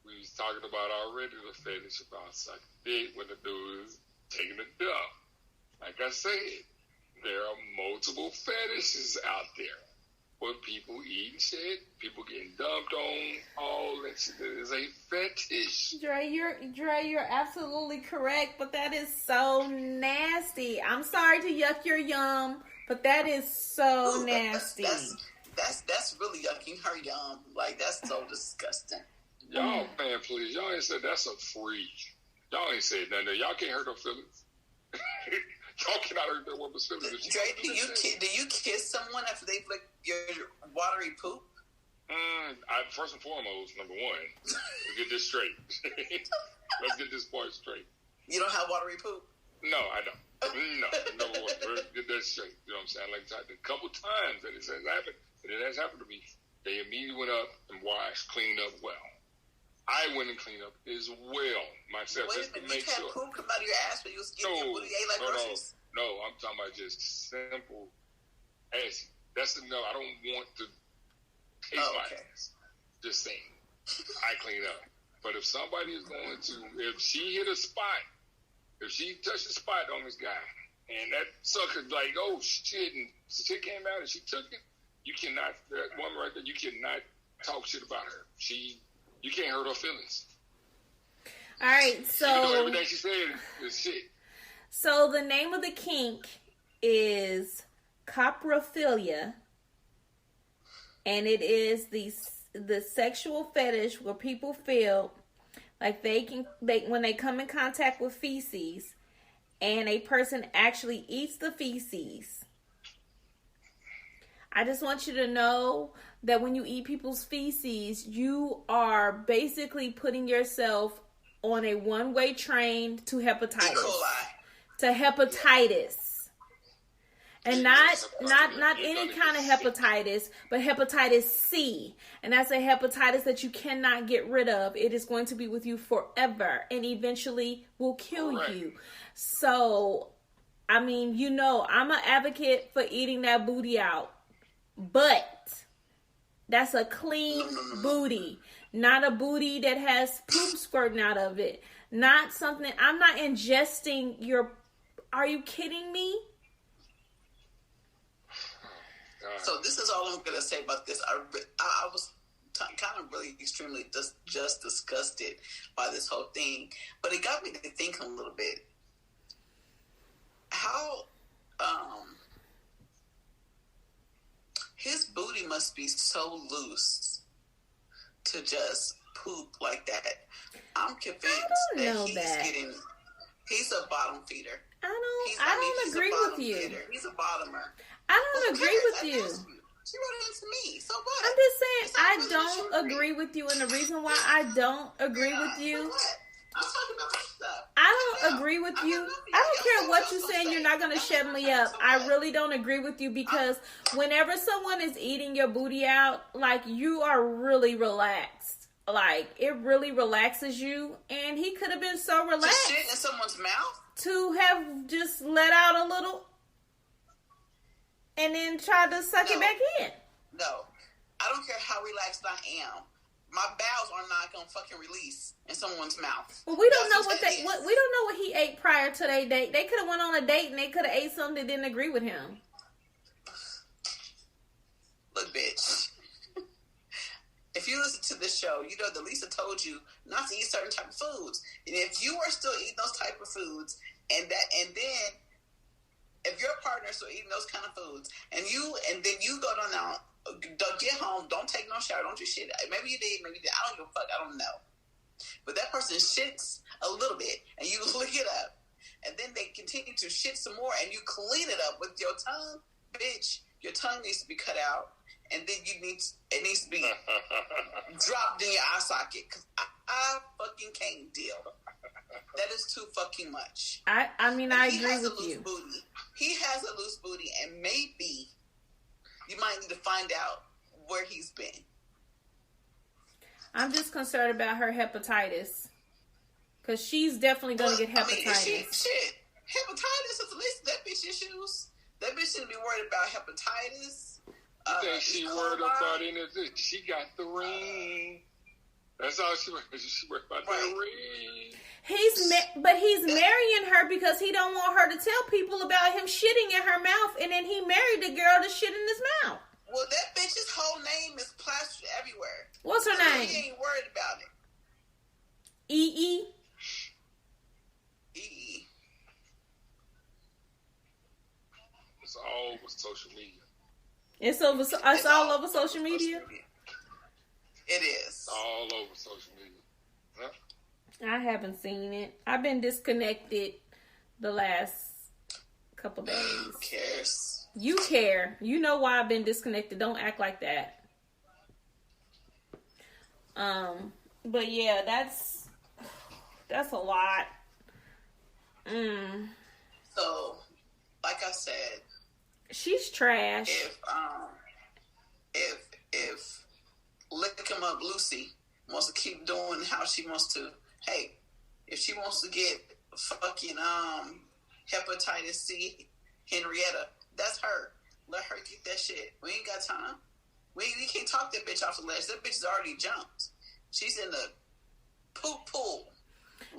we was talking about already the fetish about sucking dick when the dude is taking a dump. Like I said, there are multiple fetishes out there. Where people eating shit, people getting dumped on, all that shit is a fetish. Dre, you're absolutely correct, but that is so nasty. I'm sorry to yuck your yum, but that is so nasty. That's really yucking her yum. Like, that's so disgusting. Y'all, man, please. Y'all ain't said that's a freak. Y'all ain't said nothing. Y'all can't hurt no feelings. Y'all cannot hurt that woman's feelings. Dre, do you kiss someone after they flick your watery poop? First and foremost, number one, let's get this straight. Let's get this part straight. You don't have watery poop? No, I don't. No, number one, let's get that straight. You know what I'm saying? Like a couple times that it has happened to me. They immediately went up and washed, cleaned up well. I went and cleaned up as well myself. Wait a minute, you had poop come out of your ass when you was getting your booty ate like groceries? No, I'm talking about just simple ass. I don't want to taste my ass. Just saying. I clean up. But if somebody is going to, if she hit a spot, if she touched a spot on this guy, and that sucker like, oh shit, and shit came out and she took it, you cannot, that woman right there, you cannot talk shit about her. You can't hurt her feelings. All right, so everything she said is shit. So the name of the kink is coprophilia, and it is the sexual fetish where people feel like when they come in contact with feces, and a person actually eats the feces. I just want you to know that when you eat people's feces, you are basically putting yourself on a one-way train to hepatitis. To hepatitis. And not any kind of hepatitis, but hepatitis C. And that's a hepatitis that you cannot get rid of. It is going to be with you forever and eventually will kill you. So, I mean, you know, I'm an advocate for eating that booty out. But that's a clean booty, not a booty that has poop squirting out of it. Not something, I'm not ingesting are you kidding me? So this is all I'm going to say about this. I was kind of really extremely just disgusted by this whole thing, but it got me to think a little bit. How his booty must be so loose to just poop like that. I'm convinced he's a bottom feeder. I don't agree with you. He's a bottomer. I don't agree with you. She wrote it to me. So what? I'm just saying I don't agree with you, and the reason why I don't agree with you. I'm talking about that stuff. I don't agree with you. I don't care what you're saying. You're not going to shut me up. I really don't agree with you because whenever someone is eating your booty out, like, you are really relaxed. Like, it really relaxes you, and he could have been so relaxed. To shit in someone's mouth? To have just let out a little and then try to suck it back in. No. I don't care how relaxed I am. My bowels are not gonna fucking release in someone's mouth. Well, we don't know we don't know what he ate prior to their date. They could have went on a date and they could have ate something that didn't agree with him. Look, bitch. If you listen to this show, you know that Lisa told you not to eat certain type of foods. And if you are still eating those type of foods, and then if your partner is still eating those kind of foods, and then you go down, don't get home, don't take no shower, don't do shit. Maybe you did, maybe you did. I don't give a fuck. I don't know. But that person shits a little bit, and you lick it up, and then they continue to shit some more, and you clean it up with your tongue, bitch. Your tongue needs to be cut out. And then it needs to be dropped in your eye socket. Because I fucking can't deal. That is too fucking much. I mean, I agree with you. Booty. He has a loose booty, and maybe you might need to find out where he's been. I'm just concerned about her hepatitis. Because she's definitely going to get hepatitis. Shit. Hepatitis is at least that bitch issues. That bitch shouldn't be worried about hepatitis. You think she worried about anything? She got the ring. That's all she worried. She worried about the ring. But he's marrying her because he don't want her to tell people about him shitting in her mouth, and then he married the girl to shit in his mouth. Well, that bitch's whole name is plastered everywhere. What's her name? He ain't worried about it. E.E. E.E. It's all over social media. It's all over social media? It is. All over social media. Huh? I haven't seen it. I've been disconnected the last couple days. Who cares? You care. You know why I've been disconnected. Don't act like that. But yeah, that's a lot. So, like I said, she's trash. If Lick 'em Up Lucy wants to keep doing how she wants to, hey, if she wants to get fucking hepatitis C, Henrietta, that's her. Let her get that shit. We ain't got time. We can't talk that bitch off the ledge. That bitch is already jumped. She's in the poop pool.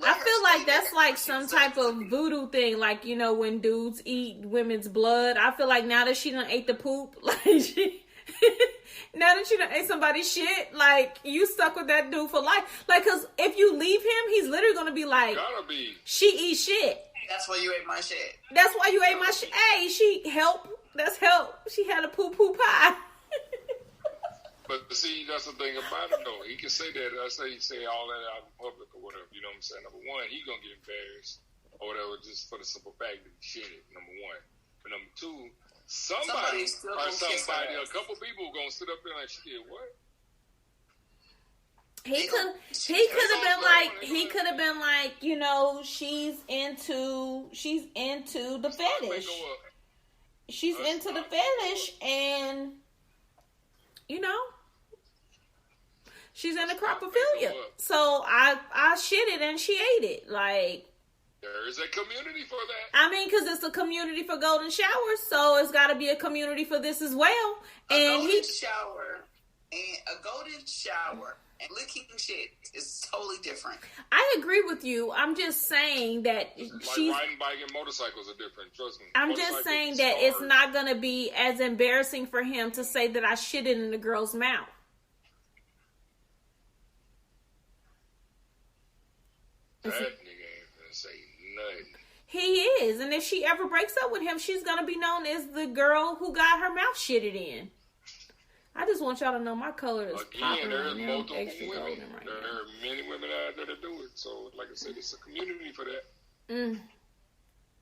I feel like that's like some type of voodoo thing. Like, you know, when dudes eat women's blood. I feel like now that she done ate the poop, like now that you done ate somebody's shit, like, you stuck with that dude for life. Like, because if you leave him, he's literally going to be like, she eats shit. That's why you ate my shit. That's why you ate my shit. Hey, she help. That's help. She had a poo-poo pie. But see, that's the thing about him, though. He can say that. I say all that out in public or whatever. You know what I'm saying? Number one, he gonna get embarrassed or whatever, just for the simple fact that he shit it. Number one. But number two, somebody, a couple people gonna sit up there like, shit, what? He could have been like, you know, she's into the fetish. She's into the fetish, and you know, she's in the cropophilia. So I shit it and she ate it. Like, there is a community for that. I mean, because it's a community for golden showers, so it's got to be a community for this as well. A golden shower and licking shit is totally different. I agree with you. I'm just saying that she's riding bike and motorcycles are different. Trust me. I'm just saying that it's not going to be as embarrassing for him to say that I shitted in the girl's mouth. That nigga ain't gonna say nothing. He is, and if she ever breaks up with him, she's gonna be known as the girl who got her mouth shitted in. I just want y'all to know my color is popping right now. Extra golden right now. There are many women out there that do it. So, like I said, it's a community for that.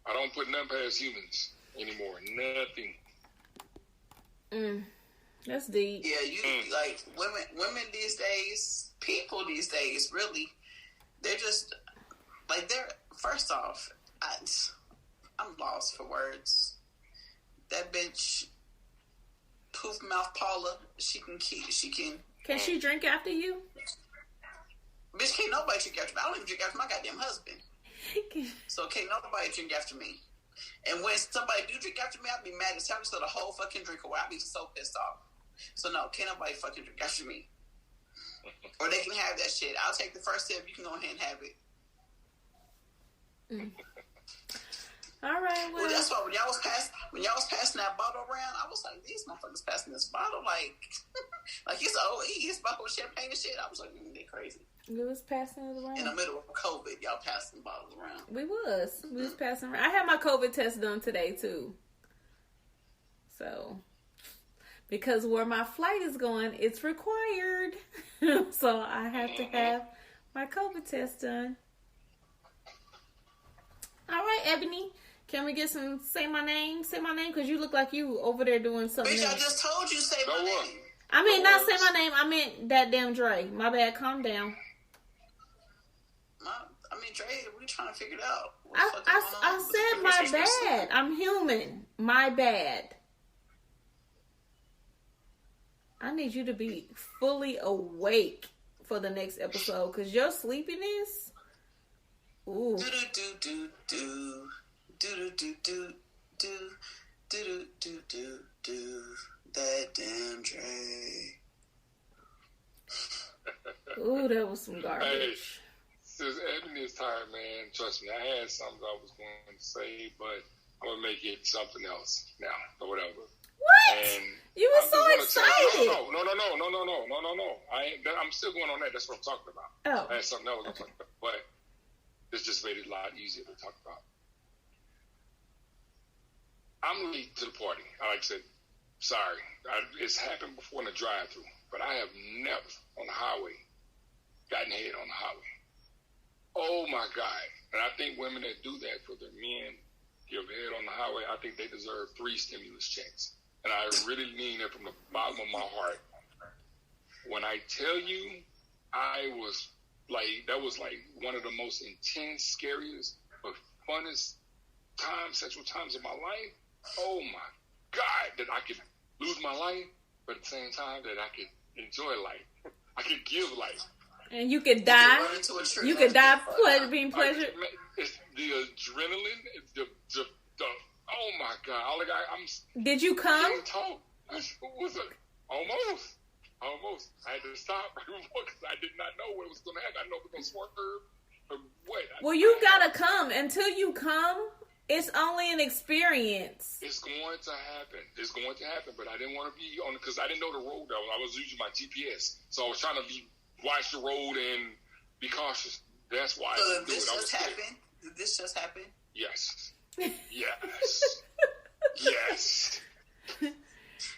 I don't put nothing past humans anymore. Nothing. That's deep. Yeah, like women these days, people these days, really, they're just like first off, I'm lost for words. That bitch, poof mouth Paula, she can. Can she drink after you? Bitch, can't nobody drink after me. I don't even drink after my goddamn husband. So can't nobody drink after me. And when somebody do drink after me, I'll be mad as hell. So the whole fucking drink away. I'll be so pissed off. So no, can't nobody fucking drink after me. Or they can have that shit. I'll take the first sip. You can go ahead and have it. All right. Well, that's why when y'all was passing that bottle around, I was like, these motherfuckers passing this bottle like it's OE, it's bottle of champagne and shit. I was like, they crazy. We was passing it around in the middle of COVID. Y'all passing bottles around. We was passing around. I had my COVID test done today too. So, because where my flight is going, it's required. So I have to have my COVID test done. All right, Ebony. Can we get some say my name? Say my name, because you look like you over there doing something. Bitch, I just told you say my name. I mean, not say my name. I meant that damn Dre. My bad. Calm down. I mean, Dre, we trying to figure it out. I said my bad. I'm human. My bad. I need you to be fully awake for the next episode, because your sleepiness. Ooh. Do that damn Dre. Ooh, that was some garbage. Hey, since Ebony is tired, man, trust me, I had something I was going to say, but I'm gonna make it something else now or whatever. What? And you were so excited. No. I'm still going on that. That's what I'm talking about. Oh. I had something else I'm talking about, but this just made it a lot easier to talk about. I'm late to the party. Like I said, sorry. It's happened before in the drive-thru, but I have never on the highway gotten head on the highway. Oh my God. And I think women that do that for their men, give head on the highway, I think they deserve 3 stimulus checks. And I really mean it from the bottom of my heart. When I tell you, that was like one of the most intense, scariest, but funnest sexual times of my life. Oh my God, that I could lose my life, but at the same time that I could enjoy life. I could give life. And you could die. You could die being pleasured. It's the adrenaline. It's the oh my God. Did you come? Almost. I had to stop because I did not know what was going to happen. I didn't know it was going to swerve or what. Well, you got to come. Until you come, it's only an experience. It's going to happen. But I didn't want to be on it because I didn't know the road. I was using my GPS. So I was trying to watch the road and be cautious. That's why I didn't do it. Did this just happen? Yes. Yes.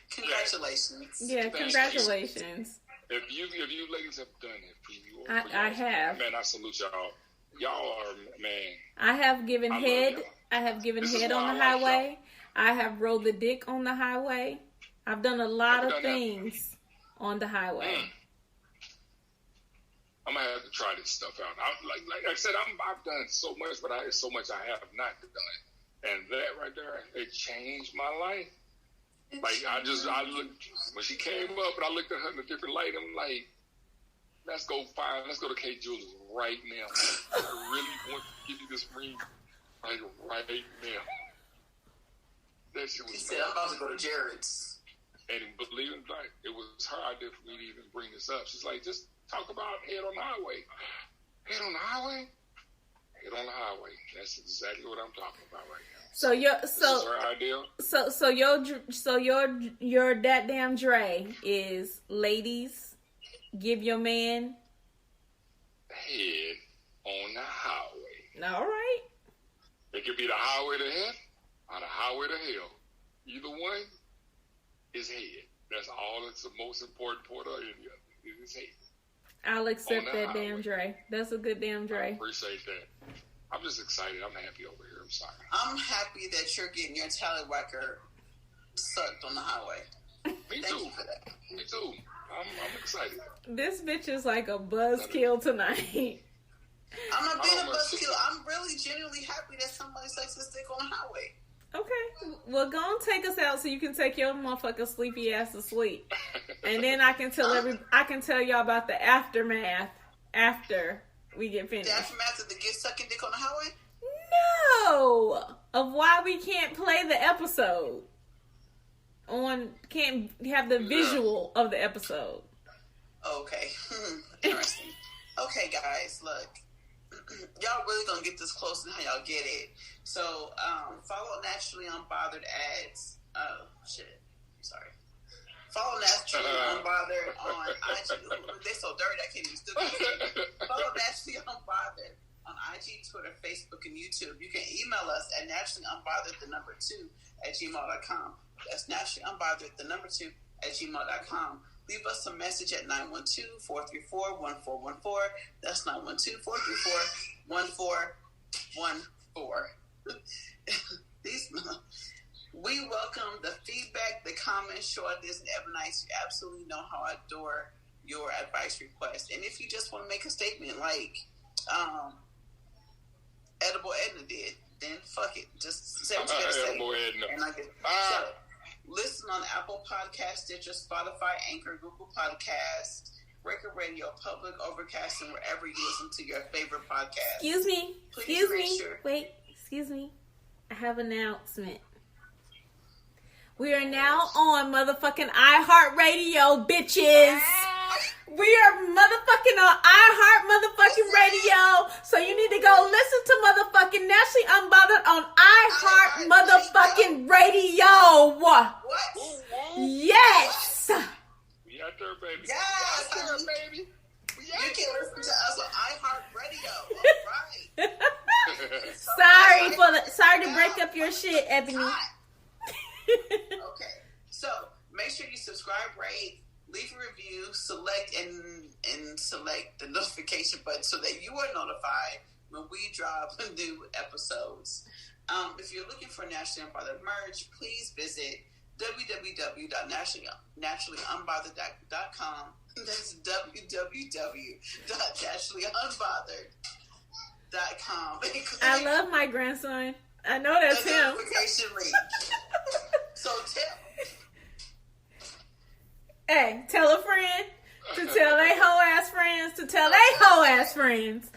Congratulations. Yeah, congratulations. If you ladies have done it for you, I have. Man, I salute y'all. Y'all are, man. I have given head. I have given head on the highway. I have rolled the dick on the highway. I've done a lot of things on the highway. I'm gonna have to try this stuff out. Like I said, I've done so much, but it's so much I have not done. And that right there, it changed my life. I looked, when she came up and I looked at her in a different light, I'm like, let's go to K Jewelers right now. I really want to give you this ring, right now. That shit was He said, I'm about to go to Jared's. And believe it or not, it was her idea for me to even bring this up. She's like, just talk about head on the highway. Head on the highway? Head on the highway. That's exactly what I'm talking about right now. So your that damn Dre is, ladies, give your man head on the highway. All right. It could be the highway to heaven or the highway to hell. Either one is head. That's all that's the most important part of it. It is head. I'll accept that damn Dre. That's a good damn Dre. I appreciate that. I'm just excited. I'm happy over here. I'm sorry. I'm happy that you're getting your tallywhacker sucked on the highway. Me Thank too. you for that. Me too. I'm excited. This bitch is like a buzzkill tonight. I'm not being a buzzkill. I'm really genuinely happy that somebody sucks his dick on the highway. Okay. Well, go and take us out so you can take your motherfucking sleepy ass to sleep. And then I can tell y'all about the aftermath after we get finished. The aftermath of the get sucking dick on the highway? No! Of why we can't play the episode. Can't have the visual of the episode. Okay. Interesting. Okay, guys, look. Y'all really gonna get this close and how y'all get it. So, follow Naturally Unbothered ads. Oh, shit. Sorry. Follow Naturally Unbothered on IG. They're so dirty, I can't even still follow Naturally Unbothered on IG, Twitter, Facebook, and YouTube. You can email us at naturallyunbothered2@gmail.com. That's naturallyunbothered2@gmail.com. Leave us a message at 912-434-1414. That's 912-434-1414. We welcome the feedback, the comments, short, this, and ever nice. You absolutely know how I adore your advice request. And if you just want to make a statement like Edible Edna did, then fuck it. Just say what you gotta say. Edible Edna. And I can listen on Apple Podcasts, Stitcher, Spotify, Anchor, Google Podcasts, Breaker Radio, Public, Overcast, and wherever you listen to your favorite podcast. Excuse me. Wait, excuse me. I have an announcement. We are now on motherfucking iHeartRadio, bitches. We are motherfucking on iHeart motherfucking radio. So you need to go listen to motherfucking Naturally Unbothered on iHeart motherfucking radio. What? Yes. We out there, baby. Yes. We out there, baby. You can listen to us on iHeartRadio. All right. Sorry to break up your shit, Ebony. Okay. So make sure you subscribe, rate, leave a review, select and select the notification button so that you are notified when we drop new episodes. If you're looking for Naturally Unbothered merch, please visit www.naturallyunbothered.com. That's www.naturallyunbothered.com. I love my grandson. I know that's him. Notification link. So tell a friend to tell they hoe ass friends to tell they hoe ass friends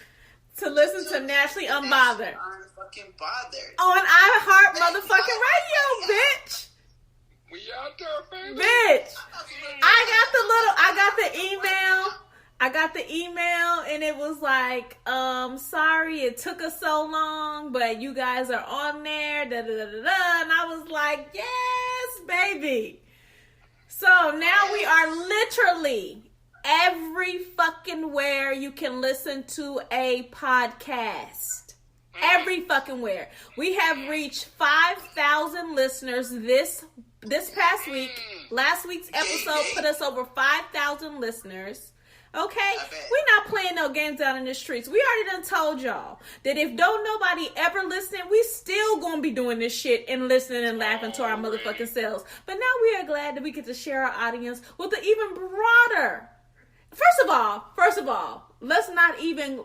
to listen to Naturally Unbothered on iHeart motherfucking radio, bitch. We out there, baby. Bitch, I got the email and it was like, sorry it took us so long, but you guys are on there, da da da da da. And I was like, yes, baby. So now we are literally every fucking where you can listen to a podcast. Every fucking where. We have reached 5,000 listeners this past week. Last week's episode put us over 5,000 listeners. Okay? We're not playing no games out in the streets. We already done told y'all that if don't nobody ever listen, we still gonna be doing this shit and listening and laughing to our motherfucking selves. But now we are glad that we get to share our audience with an even broader. First of all, let's not even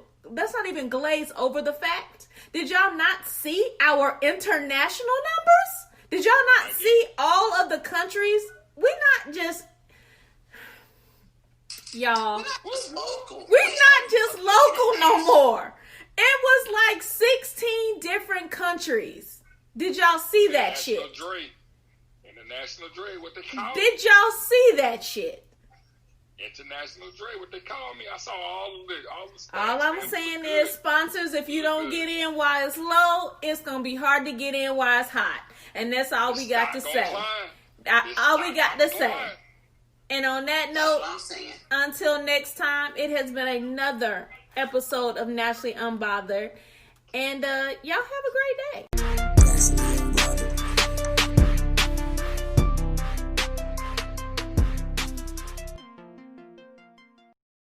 glaze over the fact. Did y'all not see our international numbers? Did y'all not see all of the countries? We're not just... Y'all, we're not just local no more. It was like 16 different countries. Did y'all see that shit? International Dre, what they call it? Did y'all see that shit? International Dre, what they call me. I saw all the All I'm saying is, sponsors, if you don't get in while it's low, it's going to be hard to get in while it's hot. And that's all we got to say. All we got to say. And on that note, until next time, it has been another episode of Naturally Unbothered. And y'all have a great day.